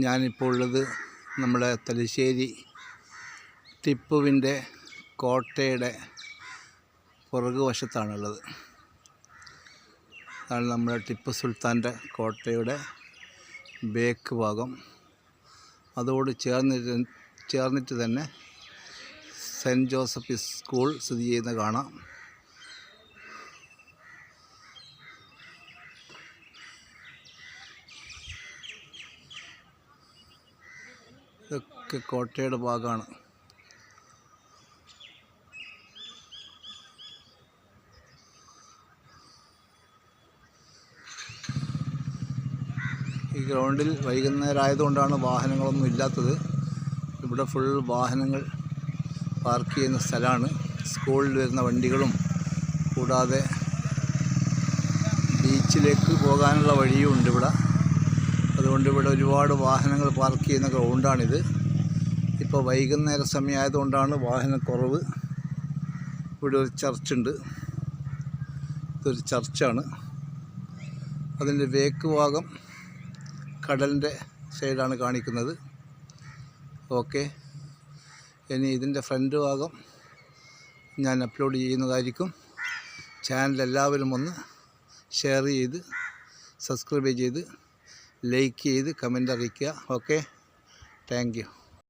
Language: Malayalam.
ഞാനിപ്പോൾ ഉള്ളത് നമ്മുടെ തലശ്ശേരി ടിപ്പുവിൻ്റെ കോട്ടയുടെ പുറകുവശത്താണുള്ളത്. അതാണ് നമ്മുടെ ടിപ്പു സുൽത്താൻ്റെ കോട്ടയുടെ ബേക്ക് ഭാഗം. അതോട് ചേർന്നിട്ട് തന്നെ സെൻറ്റ് ജോസഫ് സ്കൂൾ സ്ഥിതി ചെയ്യുന്ന കാണാം. ഇതൊക്കെ കോട്ടയുടെ ഭാഗമാണ്. ഈ ഗ്രൗണ്ടിൽ വൈകുന്നേരം ആയതുകൊണ്ടാണ് വാഹനങ്ങളൊന്നും ഇല്ലാത്തത്. ഇവിടെ ഫുൾ വാഹനങ്ങൾ പാർക്ക് ചെയ്യുന്ന സ്ഥലമാണ്. സ്കൂളിൽ വരുന്ന വണ്ടികളും കൂടാതെ ബീച്ചിലേക്ക് പോകാനുള്ള വഴിയും ഉണ്ട് ഇവിടെ. അതുകൊണ്ട് ഇവിടെ ഒരുപാട് വാഹനങ്ങൾ പാർക്ക് ചെയ്യുന്ന ഗ്രൗണ്ടാണിത്. ഇപ്പോൾ വൈകുന്നേര സമയമായതുകൊണ്ടാണ് വാഹനക്കുറവ്. ഇവിടെ ഒരു ചർച്ചുണ്ട്. ഇതൊരു ചർച്ചാണ്. അതിൻ്റെ ബേക്ക് ഭാഗം കടലിൻ്റെ സൈഡാണ് കാണിക്കുന്നത്. ഓക്കെ, ഇനി ഇതിൻ്റെ ഫ്രണ്ട് ഭാഗം ഞാൻ അപ്ലോഡ് ചെയ്യുന്നതായിരിക്കും. ചാനൽ എല്ലാവരും ഒന്ന് ഷെയർ ചെയ്ത് സബ്സ്ക്രൈബ് ചെയ്ത് ലൈക്ക് ചെയ്ത് കമൻ്റ് അറിയിക്കുക. Okay, thank you.